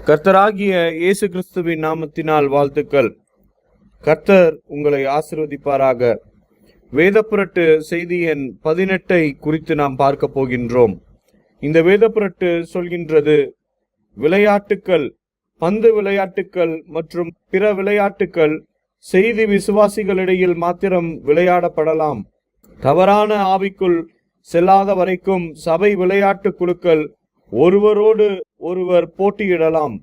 கர்த்தராகிய இயேசு கிறிஸ்துவின் நாமத்தினால் வாழ்த்துக்கள். கர்த்தர் உங்களை ஆசீர்வதிப்பாராக. வேதப்புரட்டு செய்தி எண் 18 குறித்து நாம் பார்க்க போகின்றோம். இந்த வேதப்புரட்டு சொல்கின்றது, விளையாட்டுக்கள், பந்து விளையாட்டுக்கள் மற்றும் பிற விளையாட்டுக்கள் செய்தி விசுவாசிகளிடையில் மாத்திரம் விளையாடப்படலாம். தவறான ஆவிக்குள் செல்லாத வரைக்கும் சபை விளையாட்டு குழுக்கள் ஒருவரோடு ஒருவர் போட்டியிடலாம்.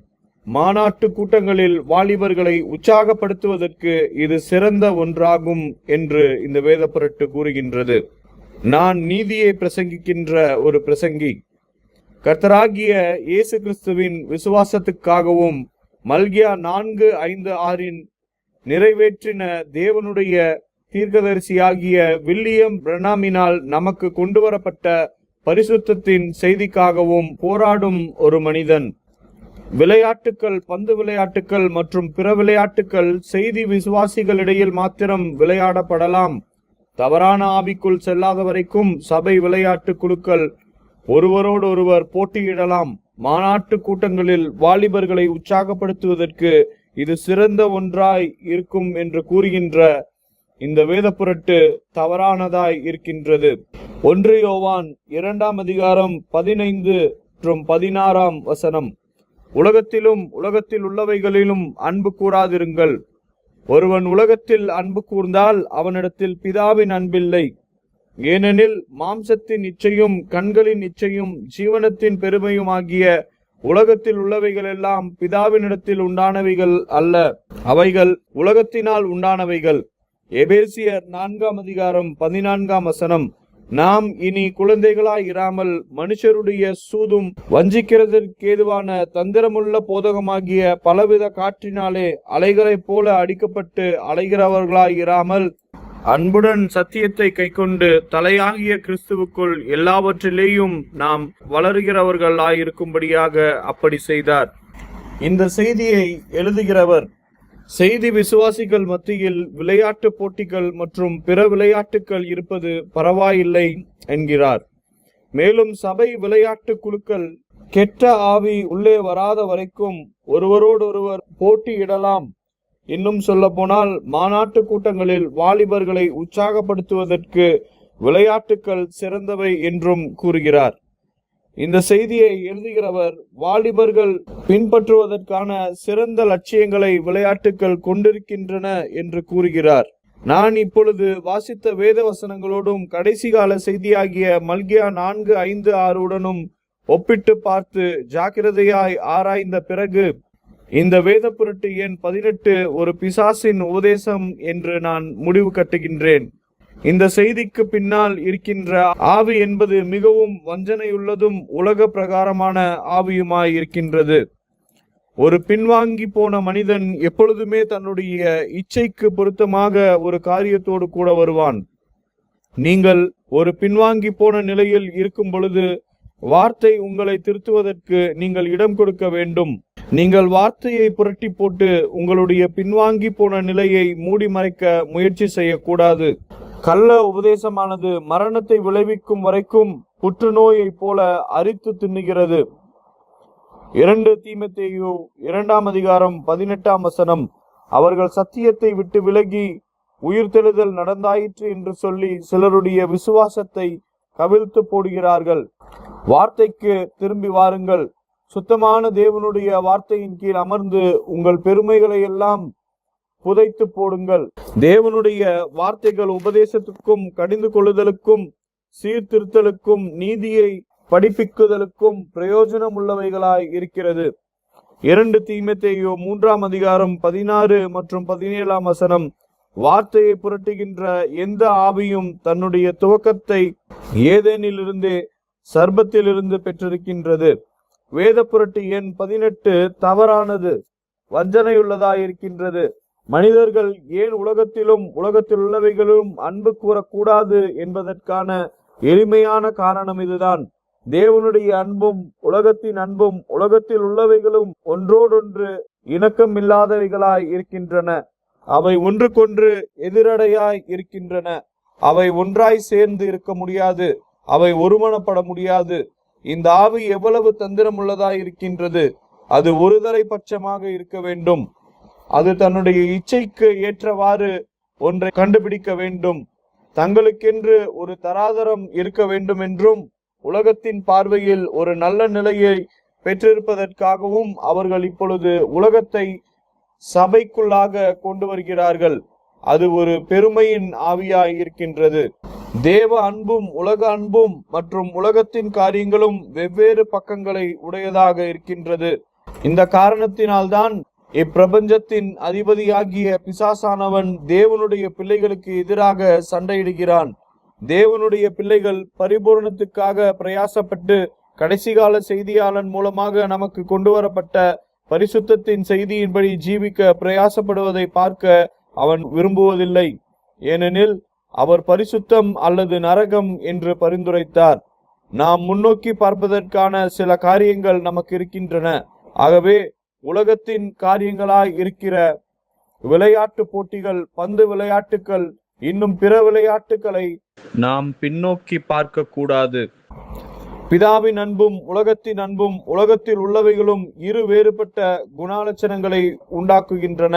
மாநாட்டு கூட்டங்களில் வாலிபர்களை உற்சாகப்படுத்துவதற்கு இது சிறந்த ஒன்றாகும் என்று இந்த வேதப்புரட்டு கூறுகின்றது. நான் நீதியை பிரசங்கிக்கின்ற ஒரு பிரசங்கி. கர்த்தராகிய இயேசு கிறிஸ்துவின் விசுவாசத்துக்காகவும் மல்கியா 4:5-6 நிறைவேற்றின தேவனுடைய தீர்க்கதரிசியாகிய வில்லியம் பிரணாமினால் நமக்கு கொண்டு வரப்பட்ட பரிசுத்தத்தின் செய்திக்காகவும் போராடும் ஒரு மனிதன். விளையாட்டுக்கள், பந்து விளையாட்டுக்கள் மற்றும் பிற விளையாட்டுக்கள் செய்தி விசுவாசிகளிடையில் மாத்திரம் விளையாடப்படலாம். தவறான ஆவிக்குள் செல்லாத வரைக்கும் சபை விளையாட்டு குழுக்கள் ஒருவரோடு ஒருவர் போட்டியிடலாம். மாநாட்டு கூட்டங்களில் வாலிபர்களை உற்சாகப்படுத்துவதற்கு இது சிறந்த ஒன்றாய் இருக்கும் என்று கூறுகின்ற இந்த வேதப்புரட்டு தவறானதாய் இருக்கின்றது. 1 யோவான் 2:15-16 உலகத்திலும் உலகத்தில் உள்ளவைகளிலும் அன்பு கூறாதிருங்கள். ஒருவன் உலகத்தில் அன்பு கூர்ந்தால் அவனிடத்தில் பிதாவின் அன்பில்லை. ஏனெனில் மாம்சத்தின் இச்சையும் கண்களின் இச்சையும் ஜீவனத்தின் பெருமையும் ஆகிய உலகத்தில் உள்ளவைகள் எல்லாம் பிதாவினிடத்தில் உண்டானவைகள் அல்ல, அவைகள் உலகத்தினால் உண்டானவைகள். எபேசியர் 4:14 நாம் இனி குழந்தைகளாய் இராமல் மனுஷருடைய சூதும் வஞ்சிக்கிறதற்கேதுவான தந்திரமுள்ள போதகமாகிய பலவித காற்றினாலே அலைகளைப் போல அடிக்கப்பட்டு அலைகிறவர்களாய் இராமல் அன்புடன் சத்தியத்தை கைக்கொண்டு தலையாகிய கிறிஸ்துவுக்குள் எல்லாவற்றிலேயும் நாம் வளருகிறவர்களாயிருக்கும்படியாக அப்படி செய்தார். இந்த செய்தியை எழுதுகிறவர் செய்தி விசுவாசிகள் மத்தியில் விளையாட்டு போட்டிகள் மற்றும் பிற விளையாட்டுகள் இருப்பது பரவாயில்லை என்கிறார். மேலும் சபை விளையாட்டு குழுக்கள் கெட்ட ஆவி உள்ளே வராத வரைக்கும் ஒருவரோடொருவர் போட்டியிடலாம். இன்னும் சொல்ல போனால் மாநாட்டு கூட்டங்களில் வாலிபர்களை உற்சாகப்படுத்துவதற்கு விளையாட்டுக்கள் சிறந்தவை என்றும் கூறுகிறார். இந்த செய்தியை எழுதுகிறவர் வாலிபர்கள் பின்பற்றுவதற்கான சிறந்த லட்சியங்களை விளையாட்டுக்கள் கொண்டிருக்கின்றன என்று கூறுகிறார். நான் இப்பொழுது வாசித்த வேத வசனங்களோடும் கடைசி கால செய்தியாகிய மல்கியா 4:5-6 ஒப்பிட்டு பார்த்து ஜாக்கிரதையாய் ஆராய்ந்த பிறகு இந்த வேதப்புரட்டு எண் 18 ஒரு பிசாசின் உபதேசம் என்று நான் முடிவு கட்டுகின்றேன். இந்த செய்திக்கு பின்னால் இருக்கின்ற ஆவி என்பது மிகவும் வஞ்சனையுள்ளதும் உலக பிரகாரமான ஆவியுமாய் இருக்கின்றது. ஒரு பின்வாங்கி போன மனிதன் எப்பொழுதுமே தன்னுடைய இச்சைக்கு பொருத்தமாக ஒரு காரியத்தோடு கூட வருவான். நீங்கள் ஒரு பின்வாங்கி போன நிலையில் இருக்கும் பொழுது வார்த்தை உங்களை திருத்துவதற்கு நீங்கள் இடம் கொடுக்க வேண்டும். நீங்கள் வார்த்தையை புரட்டி போட்டு உங்களுடைய பின்வாங்கி போன நிலையை மூடி மறைக்க முயற்சி செய்யக்கூடாது. கள்ள உபதேசமானது மரணத்தை விளைவிக்கும் வரைக்கும் புற்றுநோயை போல அரித்து தின்னுகிறது. 2 தீமோத்தேயு 2:18 அவர்கள் சத்தியத்தை விட்டு விலகி உயிர்த்தெழுதல் நடந்தாயிற்று என்று சொல்லி சிலருடைய விசுவாசத்தை கவிழ்த்து போடுகிறார்கள். வார்த்தைக்கு திரும்பி வாருங்கள். சுத்தமான தேவனுடைய வார்த்தையின் கீழ் அமர்ந்து உங்கள் பெருமைகளை எல்லாம் புதைத்து போடுங்கள். தேவனுடைய வார்த்தைகள் உபதேசத்துக்கும் கடிந்து கொள்ளுதலுக்கும் சீர்திருத்தலுக்கும் நீதியை படிப்பிக்குதலுக்கும் பிரயோஜனம் உள்ளவைகளாய் இருக்கிறது. 2 தீமோத்தேயு 3:16 மற்றும் 17 வார்த்தையை புரட்டுகின்ற எந்த ஆவியும் தன்னுடைய துவக்கத்தை ஏதேனிலிருந்து சர்பத்திலிருந்து பெற்றிருக்கின்றது. வேதப்புரட்டு எண் 18 தவறானது, வஞ்சனையுள்ளதாயிருக்கின்றது. மனிதர்கள் ஏன் உலகத்திலும் உலகத்தில் உள்ளவைகளும் அன்பு கூறக்கூடாது என்பதற்கான எளிமையான காரணம் இதுதான். தேவனுடைய அன்பும் உலகத்தின் அன்பும் உலகத்தில் உள்ளவைகளும் ஒன்றோடொன்று இணக்கம் இல்லாதவைகளாய் இருக்கின்றன. அவை ஒன்றுக்கொன்று எதிரடையாய் இருக்கின்றன. அவை ஒன்றாய் சேர்ந்து இருக்க முடியாது. அவை ஒருமனப்பட முடியாது. இந்த ஆவி எவ்வளவு தந்திரம் உள்ளதாய் இருக்கின்றது. அது ஒருதலை பட்சமாக இருக்க வேண்டும். அது தன்னுடைய இச்சைக்கு ஏற்றவாறு ஒன்றை கண்டுபிடிக்க வேண்டும். தங்களுக்கென்று ஒரு தராதரம் இருக்க வேண்டும் என்றும் உலகத்தின் பார்வையில் ஒரு நல்ல நிலையை பெற்றிருப்பதற்காகவும் அவர்கள் இப்பொழுது உலகத்தை சபைக்குள்ளாக கொண்டு வருகிறார்கள். அது ஒரு பெருமையின் ஆவியாய் இருக்கின்றது. தேவ அன்பும் உலக அன்பும் மற்றும் உலகத்தின் காரியங்களும் வெவ்வேறு பக்கங்களை உடையதாக இருக்கின்றது. இந்த காரணத்தினால்தான் இப்பிரபஞ்சத்தின் அதிபதியாகிய பிசாசானவன் தேவனுடைய பிள்ளைகளுக்கு எதிராக சண்டையிடுகிறான். தேவனுடைய பிள்ளைகள் பரிபூரணத்துக்காக பிரயாசப்பட்டு கடைசி கால செய்தியாளன் மூலமாக நமக்கு கொண்டு வரப்பட்ட பரிசுத்தத்தின் செய்தியின்படி ஜீவிக்க பிரயாசப்படுவதை பார்க்க அவன் விரும்புவதில்லை. ஏனெனில் அவர் பரிசுத்தம் அல்லது நரகம் என்று பரிந்துரைத்தார். நாம் முன்னோக்கி பார்ப்பதற்கான சில காரியங்கள் நமக்கு இருக்கின்றன. ஆகவே உலகத்தின் காரியங்களாய் இருக்கிற விளையாட்டு போட்டிகள், பந்து விளையாட்டுக்கள், இன்னும் பிற விளையாட்டுக்களை நாம் பின்னோக்கி பார்க்க கூடாது. பிதாவின் அன்பும் உலகத்தின் அன்பும் உலகத்தில் உள்ளவைகளும் இரு வேறுபட்ட குணாலட்சணங்களை உண்டாக்குகின்றன.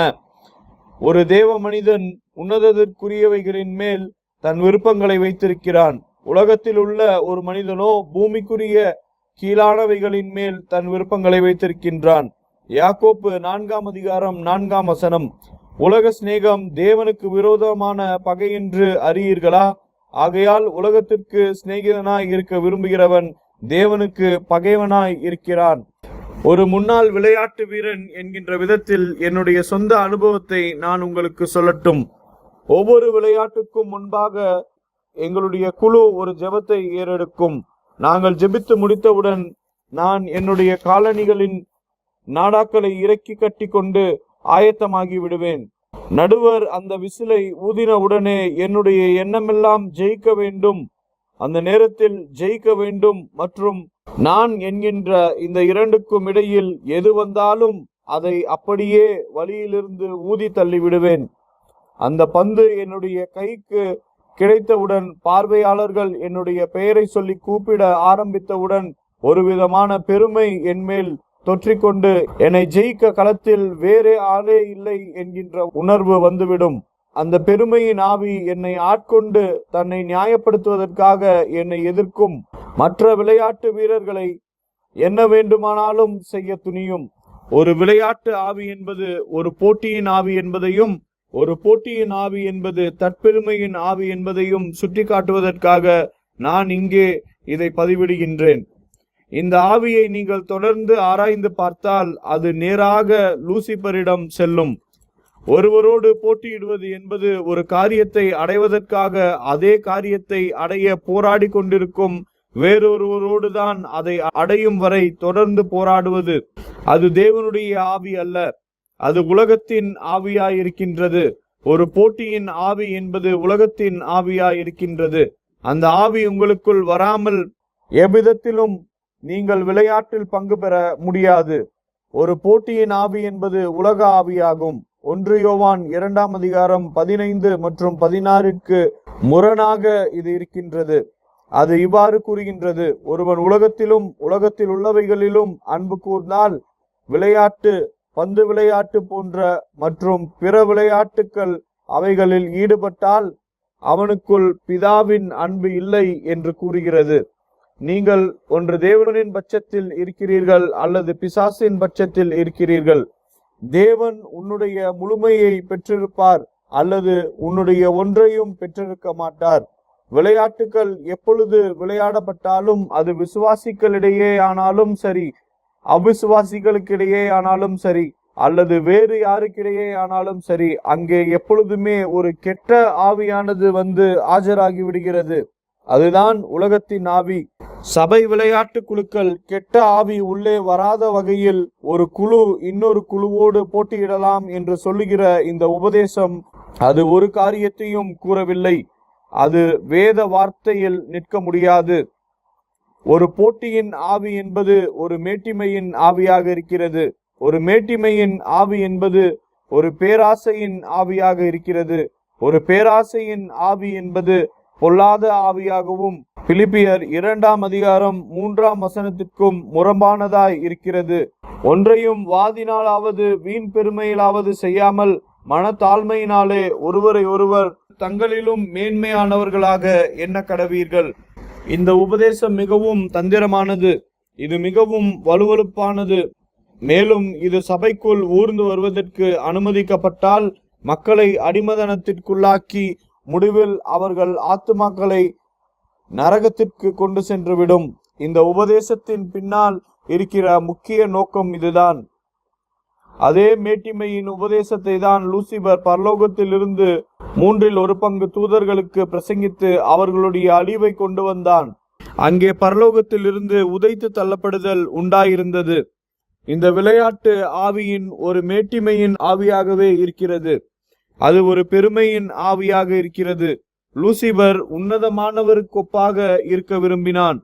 ஒரு தேவ மனிதன் உன்னதத்திற்குரியவைகளின் மேல் தன் விருப்பங்களை வைத்திருக்கிறான். உலகத்தில் உள்ள ஒரு மனிதனோ பூமிக்குரிய கீழானவைகளின் மேல் தன் விருப்பங்களை வைத்திருக்கின்றான். யாக்கோப்பு 4:4 உலக சிநேகம் தேவனுக்கு விரோதமான பகை என்று அறியீர்களா? ஆகையால் உலகத்திற்கு சிநேகிதனாய் இருக்க விரும்புகிறவன் தேவனுக்கு பகைவனாய் இருக்கிறான். ஒரு முன்னாள் விளையாட்டு வீரன் என்கின்ற விதத்தில் என்னுடைய சொந்த அனுபவத்தை நான் உங்களுக்கு சொல்லட்டும். ஒவ்வொரு விளையாட்டுக்கும் முன்பாக எங்களுடைய குழு ஒரு ஜெபத்தை ஏறெடுக்கும். நாங்கள் ஜெபித்து முடித்தவுடன் நான் என்னுடைய காலணிகளின் நாடாக்களை இறக்கி கட்டி கொண்டு ஆயத்தமாகி விடுவேன். நடுவர் அந்த விசிலை ஊதின உடனே என்னுடைய எண்ணமெல்லாம் ஜெயிக்க வேண்டும், அந்த நேரத்தில் ஜெயிக்க வேண்டும் மற்றும் நான் என்கின்ற இந்த இரண்டுக்கும் இடையில் எது வந்தாலும் அதை அப்படியே வழியிலிருந்து ஊதி தள்ளி விடுவேன். அந்த பந்து என்னுடைய கைக்கு கிடைத்தவுடன் பார்வையாளர்கள் என்னுடைய பெயரை சொல்லி கூப்பிட ஆரம்பித்தவுடன் ஒரு விதமான பெருமை என்மேல் தொற்றிக்கொண்டு என்னை ஜெயிக்க களத்தில் வேறே ஆளே இல்லை என்கின்ற உணர்வு வந்துவிடும். அந்த பெருமையின் ஆவி என்னை ஆட்கொண்டு தன்னை நியாயப்படுத்துவதற்காக என்னை எதிர்க்கும். மற்ற விளையாட்டு வீரர்களை என்ன வேண்டுமானாலும் செய்ய துணியும். ஒரு விளையாட்டு ஆவி என்பது ஒரு போட்டியின் ஆவி என்பதையும், ஒரு போட்டியின் ஆவி என்பது தற்பெருமையின் ஆவி என்பதையும் சுட்டி காட்டுவதற்காக நான் இங்கே இதை பதிவிடுகின்றேன். இந்த ஆவியை நீங்கள் தொடர்ந்து ஆராய்ந்து பார்த்தால் அது நேராக லூசிபரிடம் செல்லும். ஒருவரோடு போட்டியிடுவது என்பது ஒரு காரியத்தை அடைவதற்காக அதே காரியத்தை அடைய போராடி கொண்டிருக்கும் வேறொருவரோடு தான் அதை அடையும் வரை தொடர்ந்து போராடுவது. அது தேவனுடைய ஆவி அல்ல, அது உலகத்தின் ஆவியாயிருக்கின்றது. ஒரு போட்டியின் ஆவி என்பது உலகத்தின் ஆவியாயிருக்கின்றது. அந்த ஆவி உங்களுக்குள் வராமல் எவ்விதத்திலும் நீங்கள் விளையாட்டில் பங்கு பெற முடியாது. ஒரு போட்டியின் ஆவி என்பது உலக ஆவியாகும். 1 யோவான் 2:15 மற்றும் 16 முரணாக இது இருக்கின்றது. அது இவ்வாறு கூறுகின்றது: ஒருவன் உலகத்திலும் உலகத்தில் உள்ளவைகளிலும் அன்பு கூர்ந்தால் விளையாட்டு, பந்து விளையாட்டு போன்ற மற்றும் பிற விளையாட்டுக்கள் அவைகளில் ஈடுபட்டால் அவனுக்குள் பிதாவின் அன்பு இல்லை என்று கூறுகிறது. நீங்கள் ஒன்று தேவனின் பட்சத்தில் இருக்கிறீர்கள் அல்லது பிசாசின் பட்சத்தில் இருக்கிறீர்கள். தேவன் உன்னுடைய முழுமையை பெற்றிருப்பார் அல்லது உன்னுடைய ஒன்றையும் பெற்றிருக்க மாட்டார். விளையாட்டுகள் எப்பொழுது விளையாடப்பட்டாலும் அது விசுவாசிகளிடையே ஆனாலும் சரி, அவிசுவாசிகளுக்கிடையே ஆனாலும் சரி, அல்லது வேறு யாருக்கிடையே ஆனாலும் சரி, அங்கே எப்பொழுதுமே ஒரு கெட்ட ஆவியானது வந்து ஆஜராகி விடுகிறது. அதுதான் உலகத்தின் ஆவி. சபை விளையாட்டு குழுக்கள் கெட்ட ஆவி உள்ளே வராத வகையில் ஒரு குழு இன்னொரு குழுவோடு போட்டியிடலாம் என்று சொல்லுகிற இந்த உபதேசம் அது ஒரு காரியத்தையும் கூறவில்லை. அது வேத வார்த்தையில் நிற்க முடியாது. ஒரு போட்டியின் ஆவி என்பது ஒரு மேட்டிமையின் ஆவியாக இருக்கிறது. ஒரு மேட்டிமையின் ஆவி என்பது ஒரு பேராசையின் ஆவியாக இருக்கிறது. ஒரு பேராசையின் ஆவி என்பது பொல்லாத ஆவியாகவும் பிலிப்பியர் 2:3 முரம்பானதாய் இருக்கிறது. ஒன்றையும் வாதினாலாவது வீண் பெருமையிலாவது செய்யாமல் மனத்தாழ்மையினாலே ஒருவரை ஒருவர் தங்களிலும் மேன்மையானவர்களாக எண்ண கடவீர்கள். இந்த உபதேசம் மிகவும் தந்திரமானது, இது மிகவும் வலுவழுப்பானது. மேலும் இது சபைக்குள் ஊர்ந்து வருவதற்கு அனுமதிக்கப்பட்டால் மக்களை அடிமதனத்திற்குள்ளாக்கி முடிவில் அவர்கள் ஆத்துமாக்களை நரகத்திற்கு கொண்டு சென்றுவிடும். இந்த உபதேசத்தின் பின்னால் இருக்கிற முக்கிய நோக்கம் இதுதான். அதே மேட்டிமையின் உபதேசத்தை தான் லூசிபர் பரலோகத்திலிருந்து 1/3 தூதர்களுக்கு பிரசங்கித்து அவர்களுடைய அழிவை கொண்டு வந்தான். அங்கே பரலோகத்திலிருந்து உதைத்து தள்ளப்படுதல் உண்டாயிருந்தது. இந்த விளையாட்டு ஆவியின் ஒரு மேட்டிமையின் ஆவியாகவே இருக்கிறது. அது ஒரு பெருமையின் ஆவியாக இருக்கிறது. லூசிபர் உன்னதமானவருக்கு ஒப்பாக இருக்க விரும்பினான்.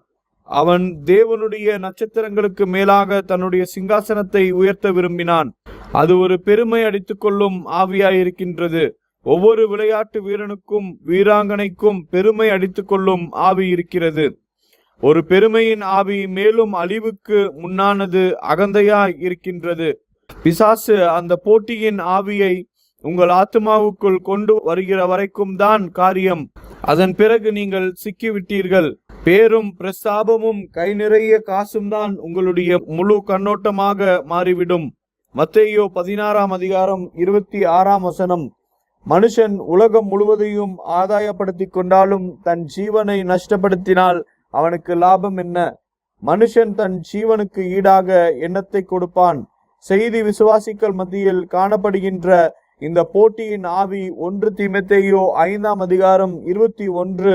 அவன் தேவனுடைய நட்சத்திரங்களுக்கு மேலாக தன்னுடைய சிங்காசனத்தை உயர்த்த விரும்பினான். அது ஒரு பெருமை அடித்துக் கொள்ளும் ஆவியாயிருக்கின்றது. ஒவ்வொரு விளையாட்டு வீரனுக்கும் வீராங்கனைக்கும் பெருமை அடித்துக் கொள்ளும் ஆவி இருக்கிறது. ஒரு பெருமையின் ஆவி மேலும் அழிவுக்கு முன்னானது அகந்தையாய் இருக்கின்றது. பிசாசு அந்த போட்டியின் ஆவியை உங்கள் ஆத்மாவுக்குள் கொண்டு வருகிற வரைக்கும் தான் காரியம். அதன் பிறகு நீங்கள் சிக்கிவிட்டீர்கள். பேரும் பிரஸ்தாபமும் கை நிறைய காசும் தான் உங்களுடைய முழு கண்ணோட்டமாக மாறிவிடும். மத்தேயு 16:26 மனுஷன் உலகம் முழுவதையும் ஆதாயப்படுத்தி கொண்டாலும் தன் ஜீவனை நஷ்டப்படுத்தினால் அவனுக்கு லாபம் என்ன? மனுஷன் தன் ஜீவனுக்கு ஈடாக எண்ணத்தை கொடுப்பான். செய்தி விசுவாசிகள் மத்தியில் காணப்படுகின்ற இந்த போட்டியின் ஆவி 1 தீமோத்தேயு 5:21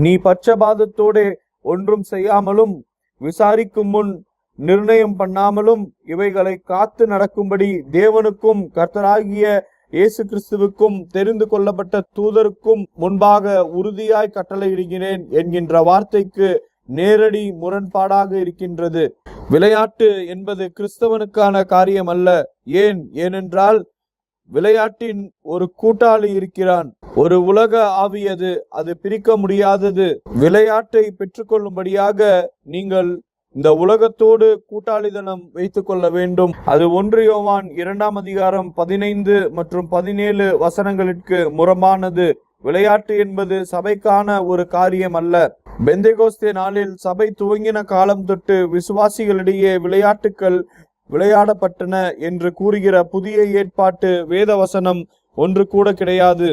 நீ பட்சபாதத்தோட ஒன்றும் செய்யாமலும் விசாரிக்கும் முன் நிர்ணயம் பண்ணாமலும் இவைகளை காத்து நடக்கும்படி தேவனுக்கும் கர்த்தராகிய இயேசு கிறிஸ்துவுக்கும் தெரிந்து கொள்ளப்பட்ட தூதருக்கும் முன்பாக உறுதியாய் கட்டளையிடுகிறேன் என்கின்ற வார்த்தைக்கு நேரடி முரண்பாடாக இருக்கின்றது. விளையாட்டு என்பது கிறிஸ்தவனுக்கான காரியம் அல்ல. ஏனென்றால் விளையாட்டின் ஒரு கூட்டாளி இருக்கிறான். ஒரு உலக ஆவி அது பிரிக்க முடியாதது. விளையாட்டை பெற்றுக்கொள்ளும்படியாக நீங்கள் இந்த உலகத்தோடு கூட்டாளிதனம் வைத்துக் கொள்ள வேண்டும். அது 1 யோவான் 2:15 மற்றும் 17 முரம்பானது. விளையாட்டு என்பது சபைக்கான ஒரு காரியம் அல்ல. பெந்தேகோஸ்தே நாளில் சபை துவங்கின காலம் தொட்டு விசுவாசிகளிடையே விளையாட்டுக்கள் விளையாடப்பட்டன என்று கூறுகிற புதிய ஏற்பாட்டு வேத வசனம் ஒன்று கூட கிடையாது.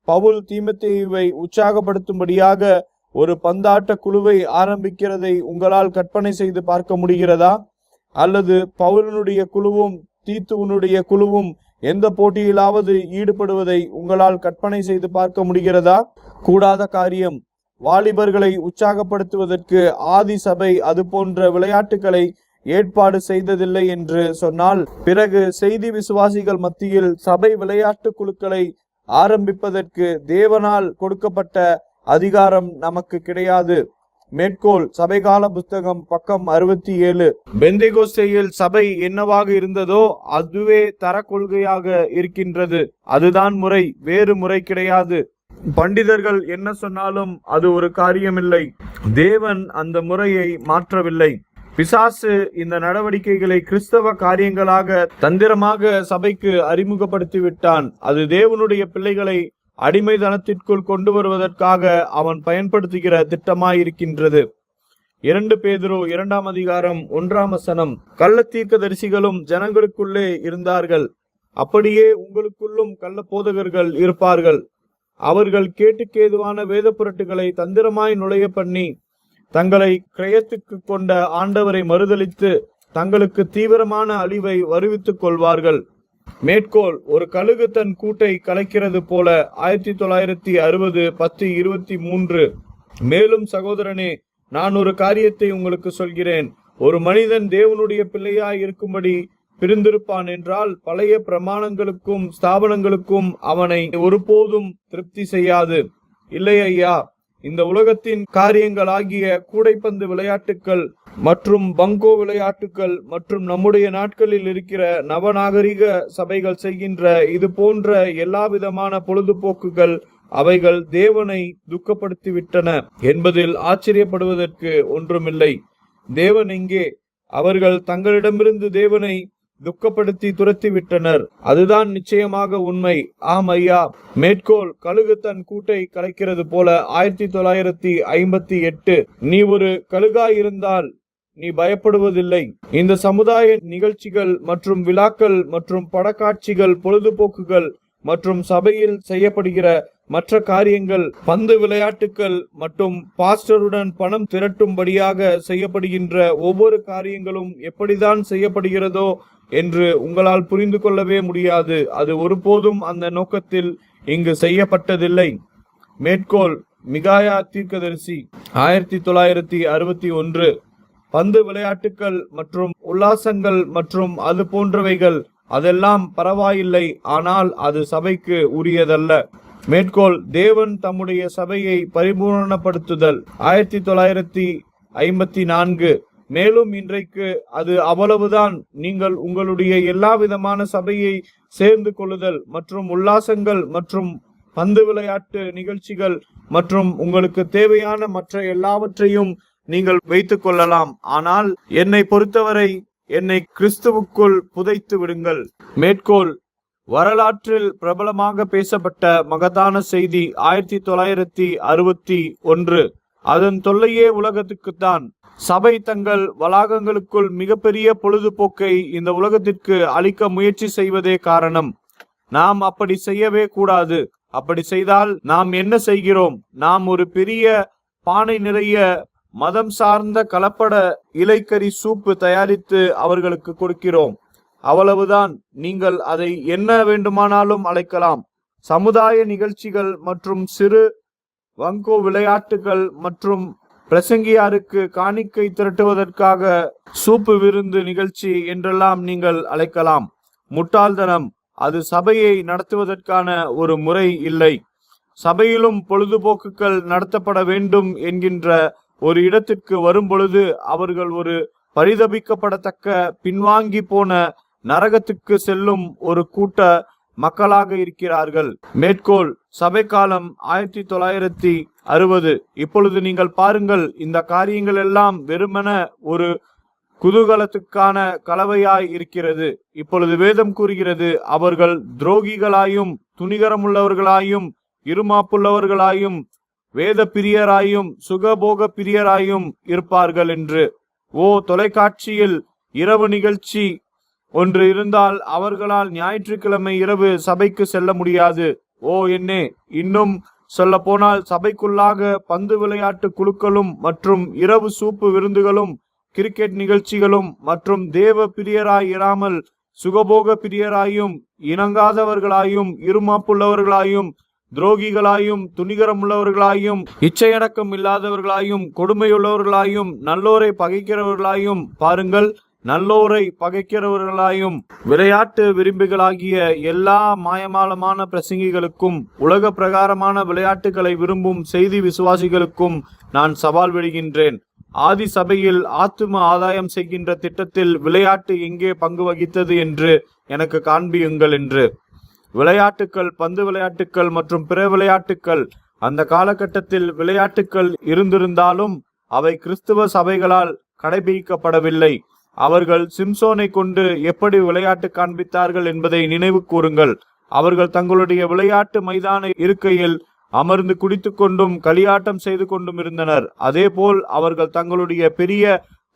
பவுல் தீமோத்தேயுவை உற்சாகப்படுத்தும்படியாக ஒரு பந்தாட்ட குழுவை ஆரம்பிக்கிறதை உங்களால் கற்பனை செய்து பார்க்க முடிகிறதா? அல்லது பவுலனுடைய குழுவும் தீத்துவனுடைய குழுவும் எந்த போட்டியிலாவது ஈடுபடுவதை உங்களால் கற்பனை செய்து பார்க்க முடிகிறதா? கூடாத காரியம். வாலிபர்களை உற்சாகப்படுத்துவதற்கு ஆதி சபை அது போன்ற விளையாட்டுகளை ஏற்பாடு செய்ததில்லை என்று சொன்னால், பிறகு செய்தி விசுவாசிகள் மத்தியில் சபை விளையாட்டு குழுக்களை ஆரம்பிப்பதற்கு தேவனால் கொடுக்கப்பட்ட அதிகாரம் நமக்கு கிடையாது. மேற்கோள் சபைகால புத்தகம் பக்கம் 67. பெந்தேகோஸ்தேயில் சபை என்னவாக இருந்ததோ அதுவே தர கொள்கையாக இருக்கின்றது. அதுதான் முறை, வேறு முறை கிடையாது. பண்டிதர்கள் என்ன சொன்னாலும் அது ஒரு காரியமில்லை. தேவன் அந்த முறையை மாற்றவில்லை. பிசாசு இந்த நடவடிக்கைகளை கிறிஸ்தவ காரியங்களாக தந்திரமாக சபைக்கு அறிமுகப்படுத்தி விட்டான். அது தேவனுடைய பிள்ளைகளை அடிமைதனத்திற்குள் கொண்டு வருவதற்காக அவன் பயன்படுத்துகிற திட்டமாயிருக்கின்றது. 2 பேதுரு 2:1 கள்ள தீர்க்கதரிசிகளும் ஜனங்களுக்குள்ளே இருந்தார்கள். அப்படியே உங்களுக்குள்ளும் கள்ள போதகர்கள் இருப்பார்கள். அவர்கள் கேட்டுக்கேதுவான வேத புரட்டுகளை தந்திரமாய் நுழைய பண்ணி தங்களை கிரயத்துக்கு கொண்ட ஆண்டவரை மறுதலித்து தங்களுக்கு தீவிரமான அழிவை வருவித்துக் கொள்வார்கள். மேற்கோள் ஒரு கழுகு தன் கூட்டை கலைக்கிறது போல 1960 10:23. மேலும் சகோதரனே, நான் ஒரு காரியத்தை உங்களுக்கு சொல்கிறேன். ஒரு மனிதன் தேவனுடைய பிள்ளையாய் இருக்கும்படி பிரிந்திருப்பான் என்றால் பழைய பிரமாணங்களுக்கும் ஸ்தாபனங்களுக்கும் அவனை ஒருபோதும் திருப்தி செய்யாது. இல்லை ஐயா, இந்த உலகத்தின் காரியங்களாகிய கூடைப்பந்து விளையாட்டுக்கள் மற்றும் பங்கோ விளையாட்டுக்கள் மற்றும் நம்முடைய நாட்களில் இருக்கிற நவநாகரிக சபைகள் செய்கின்ற இது போன்ற எல்லா விதமான பொழுதுபோக்குகள் அவைகள் தேவனை துக்கப்படுத்திவிட்டன என்பதில் ஆச்சரியப்படுவதற்கு ஒன்றுமில்லை. தேவன் எங்கே? அவர்கள் தங்களிடமிருந்து தேவனை துக்கப்படுத்தி துரத்திவிட்டனர். அதுதான் நிச்சயமாக உண்மை. ஆம் ஐயா. மேற்கோள்: கழுகு தன் கூட்டை கலைக்கிறது போல. 1958. நீ ஒரு கழுகாயிருந்தால் நீ பயப்படுவதில்லை. இந்த சமுதாய நிகழ்ச்சிகள் மற்றும் விழாக்கள் மற்றும் படக்காட்சிகள், பொழுதுபோக்குகள் மற்றும் சபையில் செய்யப்படுகிற மற்ற காரியங்கள், பந்து விளையாட்டுக்கள் மற்றும் பாஸ்டருடன் பணம் திரட்டும்படியாக செய்யப்படுகின்ற ஒவ்வொரு காரியங்களும் எப்படிதான் செய்யப்படுகிறதோ என்று உங்களால் புரிந்து கொள்ளவே முடியாது. அது ஒருபோதும் அந்த நோக்கத்தில் இங்கு செய்யப்பட்டதில்லை. மேற்கோள்: மிகாயா தீர்க்கதரிசி 1961. பந்து விளையாட்டுக்கள் மற்றும் உல்லாசங்கள் மற்றும் அது போன்றவைகள் அதெல்லாம் பரவாயில்லை, ஆனால் அது சபைக்கு உரியதல்ல. மேற்கோள்: தேவன் தம்முடைய சபையை பரிபூரணப்படுத்துதல் 1954. மேலும் இன்றைக்கு அது அவ்வளவுதான். நீங்கள் உங்களுடைய எல்லா விதமான சபையை சேர்ந்து கொள்ளுதல் மற்றும் உல்லாசங்கள் மற்றும் பந்து விளையாட்டு நிகழ்ச்சிகள் மற்றும் உங்களுக்கு தேவையான மற்ற எல்லாவற்றையும் நீங்கள் வைத்துக் கொள்ளலாம். ஆனால் என்னை பொறுத்தவரை என்னை கிறிஸ்துவுக்குள் புதைத்து விடுங்கள். மேற்கோள்: வரலாற்றில் பிரபலமாக பேசப்பட்ட மகத்தான செய்தி 1961. அதன் தொல்லையே உலகத்துக்குத்தான். சபை தங்கள் வளாகங்களுக்குள் மிகப்பெரிய பொழுதுபோக்கை இந்த உலகத்திற்கு அளிக்க முயற்சி செய்வதே காரணம். நாம் அப்படி செய்யவே கூடாது. அப்படி செய்தால் நாம் என்ன செய்கிறோம்? நாம் ஒரு பெரிய பானை நிறைய மதம் சார்ந்த கலப்பட இலைக்கறி சூப்பு தயாரித்து அவர்களுக்கு கொடுக்கிறோம். அவ்வளவுதான். நீங்கள் அதை என்ன வேண்டுமானாலும் அழைக்கலாம். சமுதாய நிகழ்ச்சிகள் மற்றும் சிறு வங்கோ விளையாட்டுகள் மற்றும் பிரசங்கியாருக்கு காணிக்கை திரட்டுவதற்காக சூப்பு விருந்து நிகழ்ச்சி என்றெல்லாம் நீங்கள் அழைக்கலாம். முட்டாள்தனம். அது சபையை நடத்துவதற்கான ஒரு முறை இல்லை. சபையிலும் பொழுதுபோக்குகள் நடத்தப்பட வேண்டும் என்கின்ற ஒரு இடத்திற்கு வரும் பொழுது அவர்கள் ஒரு பரிதபிக்கப்படத்தக்க பின்வாங்கி போன நரகத்துக்கு செல்லும் ஒரு கூட்ட மக்களாக இருக்கிறார்கள். மேற்கோள்: சபை காலம் 1960. இப்பொழுது நீங்கள் பாருங்கள், இந்த காரியங்கள் எல்லாம் வெறுமன ஒரு குதூகலத்துக்கான கலவையாய் இருக்கிறது. இப்பொழுது வேதம் கூறுகிறது, அவர்கள் துரோகிகளாயும் துணிகரமுள்ளவர்களாயும் இருமாப்புள்ளவர்களாயும் வேத பிரியராயும் சுகபோக பிரியராயும் இருப்பார்கள் என்று. ஓ, தொலைக்காட்சியில் இரவு நிகழ்ச்சி ஒன்று இருந்தால் அவர்களால் ஞாயிற்றுக்கிழமை இரவு சபைக்கு செல்ல முடியாது. ஓ என்னே, இன்னும் சொல்ல போனால் சபைக்குள்ளாக பந்து விளையாட்டு குழுக்களும் மற்றும் இரவு சூப்பு விருந்துகளும் கிரிக்கெட் நிகழ்ச்சிகளும் மற்றும் தேவ பிரியராய் இராமல் சுகபோக பிரியராயும் இணங்காதவர்களாயும் இருமாப்புள்ளவர்களாயும் துரோகிகளாயும் துணிகரமுள்ளவர்களாயும் இச்சையடக்கம் இல்லாதவர்களாயும் கொடுமையுள்ளவர்களாயும் நல்லோரை பகைக்கிறவர்களாயும், பாருங்கள், நல்லோரை பகைக்கிறவர்களாயும் விளையாட்டு விரும்பிகளாகிய எல்லா மாயமாலமான பிரசங்கிகளுக்கும் உலக பிரகாரமான விளையாட்டுகளை விரும்பும் செய்தி விசுவாசிகளுக்கும் நான் சவால் விடுகின்றேன். ஆதி சபையில் ஆத்தும ஆதாயம் செய்கின்ற திட்டத்தில் விளையாட்டு எங்கே பங்கு வகித்தது என்று எனக்கு காண்பியுங்கள் என்று. விளையாட்டுக்கள், பந்து விளையாட்டுக்கள் மற்றும் பிற விளையாட்டுக்கள், அந்த காலகட்டத்தில் விளையாட்டுக்கள் இருந்திருந்தாலும் அவை கிறிஸ்துவ சபைகளால் கடைபிடிக்கப்படவில்லை. அவர்கள் சிம்சோனை கொண்டு எப்படி விளையாட்டு காண்பித்தார்கள் என்பதை நினைவு கூறுங்கள். அவர்கள் தங்களுடைய விளையாட்டு மைதான இருக்கையில் அமர்ந்து குடித்து கொண்டும் களியாட்டம் செய்து கொண்டும் இருந்தனர். அதேபோல் அவர்கள் தங்களுடைய பெரிய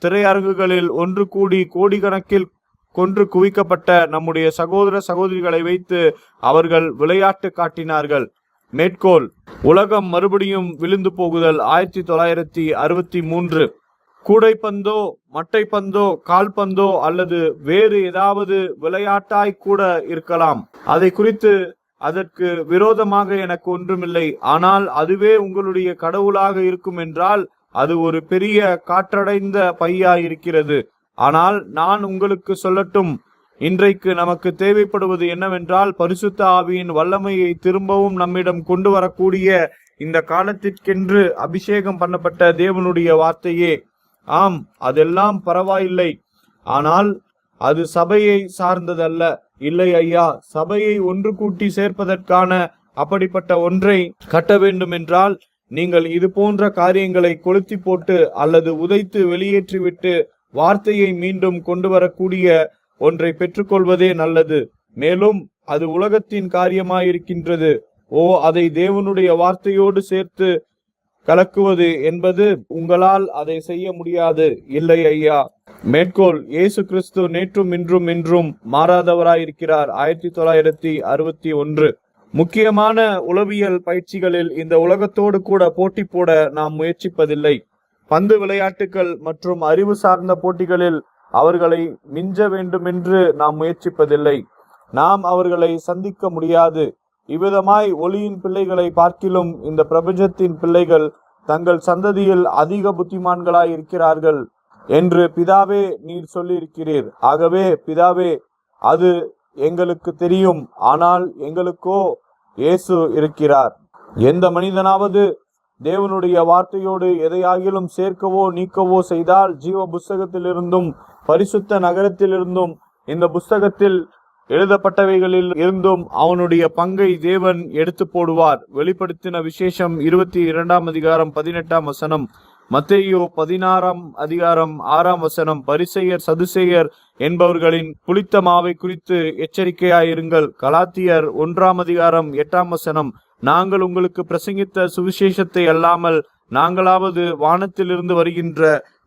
திரையரங்குகளில் ஒன்று கூடி கோடிக்கணக்கில் கொன்று குவிக்கப்பட்ட நம்முடைய சகோதர சகோதரிகளை வைத்து அவர்கள் விளையாட்டு காட்டினார்கள். மேற்கோள்: உலகம் மறுபடியும் விழுந்து போகுதல் 1963. கூடைப்பந்தோ மட்டைப்பந்தோ கால்பந்தோ அல்லது வேறு ஏதாவது விளையாட்டாய் கூட இருக்கலாம். அதை குறித்து அதற்கு விரோதமாக எனக்கு ஒன்றுமில்லை. ஆனால் அதுவே உங்களுடைய கடவுளாக இருக்கும் என்றால் அது ஒரு பெரிய காற்றடைந்த பையாய் இருக்கிறது. ஆனால் நான் உங்களுக்கு சொல்லட்டும், இன்றைக்கு நமக்கு தேவைப்படுவது என்னவென்றால் பரிசுத்த ஆவியின் வல்லமையை திரும்பவும் நம்மிடம் கொண்டு வரக்கூடிய இந்த காலத்திற்கென்று அபிஷேகம் பண்ணப்பட்ட தேவனுடைய வார்த்தையே. ஆம், அதெல்லாம் பரவாயில்லை. ஆனால் அது சபையை சார்ந்ததல்ல. இல்லை ஐயா, சபையை ஒன்று கூட்டி சேர்ப்பதற்கான அப்படிப்பட்ட ஒன்றை கட்ட வேண்டும் என்றால் நீங்கள் இது போன்ற காரியங்களை கொளுத்தி போட்டு அல்லது உதைத்து வெளியேற்றிவிட்டு வார்த்தையை மீண்டும் கொண்டு வரக்கூடிய ஒன்றை பெற்றுக்கொள்வதே நல்லது. மேலும் அது உலகத்தின் காரியமாயிருக்கின்றது. அதை தேவனுடைய வார்த்தையோடு சேர்த்து கலக்குவது என்பது உங்களால் அதை செய்ய முடியாது. இல்லை ஐயா. மேற்கோள்: இயேசு கிறிஸ்து நேற்றும் இன்றும் என்றும் மாறாதவராயிருக்கிறார். 1961. முக்கியமான உளவியல் பயிற்சிகளில் இந்த உலகத்தோடு கூட போட்டி போட நாம் முயற்சிப்பதில்லை. பந்து விளையாட்டுகள் மற்றும் அறிவு சார்ந்த போட்டிகளில் அவர்களை மிஞ்ச வேண்டுமென்று நாம் முயற்சிப்பதில்லை. நாம் அவர்களை சந்திக்க முடியாது. இவ்விதமாய் ஒளியின் பிள்ளைகளை பார்க்கிலும் இந்த பிரபஞ்சத்தின் பிள்ளைகள் தங்கள் சந்ததியில் அதிக புத்திமான்களாய் இருக்கிறார்கள் என்று பிதாவே நீர் சொல்லியிருக்கிறீர். ஆகவே பிதாவே, அது எங்களுக்கு தெரியும், ஆனால் எங்களுக்கோ இயேசு இருக்கிறார். எந்த மனிதனாவது தேவனுடைய வார்த்தையோடு எதையாகிலும் சேர்க்கவோ நீக்கவோ செய்தால் ஜீவ புஸ்தகத்திலிருந்தும் பரிசுத்த நகரத்திலிருந்தும் இந்த புஸ்தகத்தில் எழுதப்பட்டவைகளில் இருந்தும் அவனுடைய பங்கை தேவன் எடுத்து போடுவார். வெளிப்படுத்தின விசேஷம் 22:18. மத்தேயு 16:6. பரிசேயர் சதுசேயர் என்பவர்களின் புளித்த மாவை குறித்து எச்சரிக்கையாயிருங்கள். கலாத்தியர் 1:8. நாங்கள் உங்களுக்கு பிரசங்கித்த சுவிசேஷத்தை அல்லாமல் நாங்களாவது வானத்திலிருந்து வருகின்ற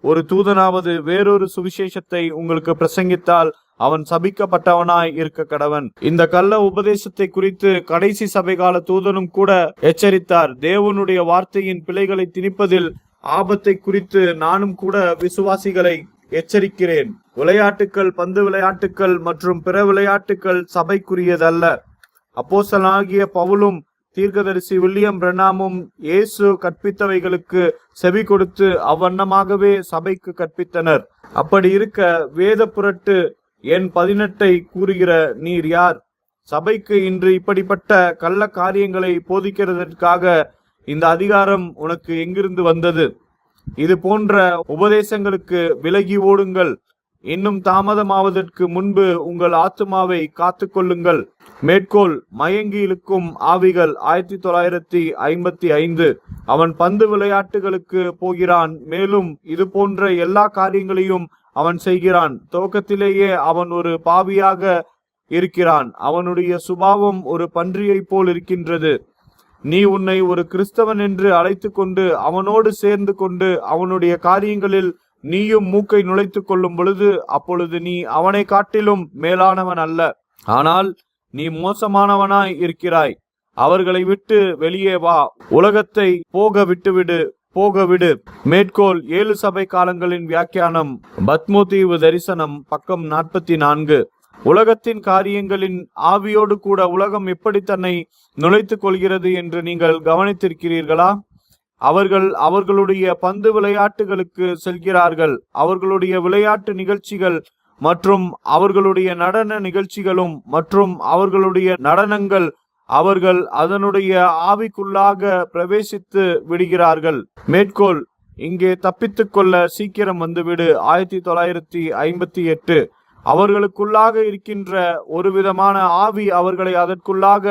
ஒரு தூதனாவது வேறொரு சுவிசேஷத்தை உங்களுக்கு பிரசங்கித்தால் அவன் சபிக்கப்பட்டவனாய் இருக்க கடவன். இந்த கள்ள உபதேசத்தை குறித்து கடைசி சபை கால தூதனும் கூட எச்சரித்தார். தேவனுடைய வார்த்தையின் பிழைகளை திணிப்பதில் ஆபத்தை குறித்து நானும் கூட விசுவாசிகளை எச்சரிக்கிறேன். விளையாட்டுக்கள், பந்து விளையாட்டுக்கள் மற்றும் பிற விளையாட்டுக்கள் சபைக்குரியதல்ல. அப்போஸ்தலனாகிய பவுலும் தீர்க்கதரிசி வில்லியம் பிரென்னாமும் இயேசு கற்பித்தவைகளுக்கு செவி கொடுத்து அவ்வண்ணமாகவே சபைக்கு கற்பித்தனர். அப்படி இருக்க வேத புரட்டு எண் 18 கூறுகிற நீர் யார்? சபைக்கு இன்று இப்படிப்பட்ட கள்ள காரியங்களை போதிக்கிறதற்காக இந்த அதிகாரம் உனக்கு எங்கிருந்து வந்தது? இது போன்ற உபதேசங்களுக்கு விலகி ஓடுங்கள். இன்னும் தாமதமாவதற்கு முன்பு உங்கள் ஆத்துமாவை காத்து கொள்ளுங்கள். மேற்கோள்: மயங்கி இழுக்கும் ஆவிகள் 1955. அவன் பந்து விளையாட்டுகளுக்கு போகிறான். மேலும் இது போன்ற எல்லா காரியங்களையும் அவன் செய்கிறான். துவக்கத்திலேயே அவன் ஒரு பாவியாக இருக்கிறான். அவனுடைய சுபாவம் ஒரு பன்றியை போல் இருக்கின்றது. நீ உன்னை ஒரு கிறிஸ்தவன் என்று அழைத்து கொண்டு அவனோடு சேர்ந்து கொண்டு அவனுடைய காரியங்களில் நீயும் மூக்கை நுழைத்து கொள்ளும் பொழுது அப்பொழுது நீ அவனை காட்டிலும் மேலானவன் அல்ல, ஆனால் நீ மோசமானவனாய் இருக்கிறாய். அவர்களை விட்டு வெளியே வா. உலகத்தை போக விட்டுவிடு, போகவிடு. மேற்கோள்: 7 சபை காலங்களின் வியாக்கியானம், பத்மோதீவு தரிசனம், பக்கம் 44. உலகத்தின் காரியங்களின் ஆவியோடு கூட உலகம் எப்படி தன்னை நுழைத்துக் கொள்கிறது என்று நீங்கள் கவனித்திருக்கிறீர்களா? அவர்கள் அவர்களுடைய பந்து விளையாட்டுகளுக்கு செல்கிறார்கள். அவர்களுடைய விளையாட்டு நிகழ்ச்சிகள் மற்றும் அவர்களுடைய நடன நிகழ்ச்சிகளும் மற்றும் அவர்களுடைய நடனங்கள் அவர்கள் அதனுடைய ஆவிக்குள்ளாக பிரவேசித்து விடுகிறார்கள். மேற்கோள்: இங்கே தப்பித்துக் கொள்ள சீக்கிரம் வந்துவிடு. 1958. அவர்களுக்குள்ளாக இருக்கின்ற ஒரு விதமான ஆவி அவர்களை அதற்குள்ளாக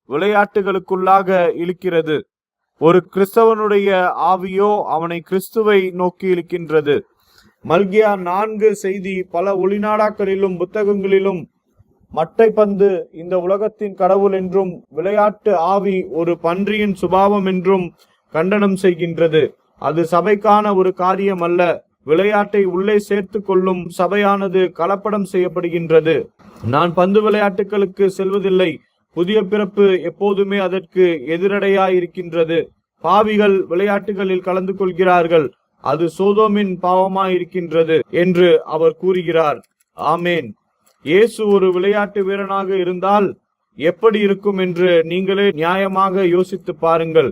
விளையாட்டுகளுக்குள்ளாக இழுக்கிறது. ஒரு கிறிஸ்தவனுடைய ஆவியோ அவனை கிறிஸ்துவை நோக்கி இழுக்கின்றது. மல்கியா 4 செய்தி பல ஒளிநாடாக்களிலும் புத்தகங்களிலும் மட்டை பந்து இந்த உலகத்தின் கடவுள் என்றும் விளையாட்டு ஆவி ஒரு பன்றியின் சுபாவம் என்றும் கண்டனம் செய்கின்றது. அது சபைக்கான ஒரு காரியம் அல்ல. விளையாட்டை உள்ளே சேர்த்து கொள்ளும் சபையானது கலப்படம் செய்யப்படுகின்றது. நான் பந்து விளையாட்டுகளுக்கு செல்வதில்லை. புதிய பிறப்பு எப்போதுமே அதற்கு எதிரடையாயிருக்கின்றது. பாவிகள் விளையாட்டுகளில் கலந்து கொள்கிறார்கள். அது சோதோமின் பாவமாயிருக்கின்றது என்று அவர் கூறுகிறார். ஆமேன். இயேசு ஒரு விளையாட்டு வீரனாக இருந்தால் எப்படி இருக்கும் என்று நீங்களே நியாயமாக யோசித்து பாருங்கள்.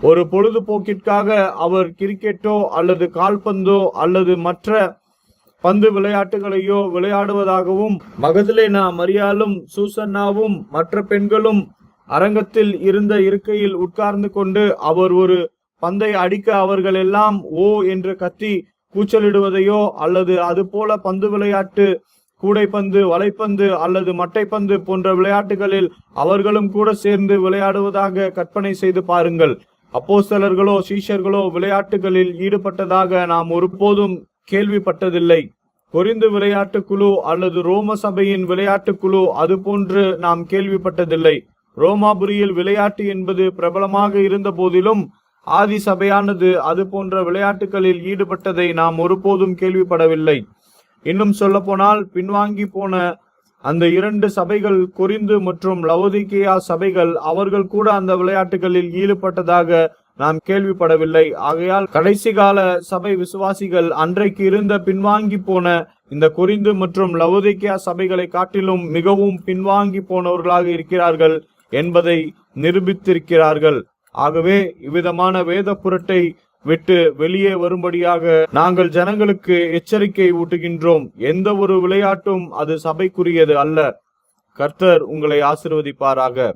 ஒரு பொழுதுபோக்கிற்காக அவர் கிரிக்கெட்டோ அல்லது கால்பந்தோ அல்லது மற்ற பந்து விளையாட்டுகளையோ விளையாடுவதாகவும் மகதலேனா மரியாளும் சூசன்னாவும் மற்ற பெண்களும் அரங்கத்தில் இருந்த இருக்கையில் உட்கார்ந்து கொண்டு அவர் ஒரு பந்தை அடிக்க அவர்கள் எல்லாம் ஓ என்று கத்தி கூச்சலிடுவதையோ அல்லது அது போல பந்து விளையாட்டு கூடைப்பந்து, வலைப்பந்து அல்லது மட்டைப்பந்து போன்ற விளையாட்டுகளில் அவர்களும் கூட சேர்ந்து விளையாடுவதாக கற்பனை செய்து பாருங்கள். அப்போஸ்தலர்களோ சீஷர்களோ விளையாட்டுகளில் ஈடுபட்டதாக நாம் ஒருபோதும் கேள்விப்பட்டதில்லை. கொரிந்து விளையாட்டு குழு அல்லது ரோம சபையின் விளையாட்டு குழு அது போன்று நாம் கேள்விப்பட்டதில்லை. ரோமாபுரியில் விளையாட்டு என்பது பிரபலமாக இருந்த போதிலும் ஆதி சபையானது அது போன்ற விளையாட்டுகளில் ஈடுபட்டதை நாம் ஒருபோதும் கேள்விப்படவில்லை. இன்னும் சொல்ல போனால் பின்வாங்கி போன அந்த 2 சபைகள், கொரிந்து மற்றும் லவோதிக்கேயா சபைகள், அவர்கள் கூட அந்த விளையாட்டுகளில் ஈடுபட்டதாக நாம் கேள்விப்படவில்லை. ஆகையால் கடைசி கால சபை விசுவாசிகள் அன்றைக்கு இருந்த பின்வாங்கி போன இந்த கொரிந்து மற்றும் லவோதிக்கேயா சபைகளை காட்டிலும் மிகவும் பின்வாங்கி போனவர்களாக இருக்கிறார்கள் என்பதை நிரூபித்திருக்கிறார்கள். ஆகவே இவ்விதமான வேத புரட்டை விட்டு வெளியே வரும்படியாக நாங்கள் ஜனங்களுக்கு எச்சரிக்கை ஊட்டுகின்றோம். எந்த ஒரு விளையாட்டும் அது சபைக்குரியது அல்ல. கர்த்தர் உங்களை ஆசீர்வதிப்பாராக.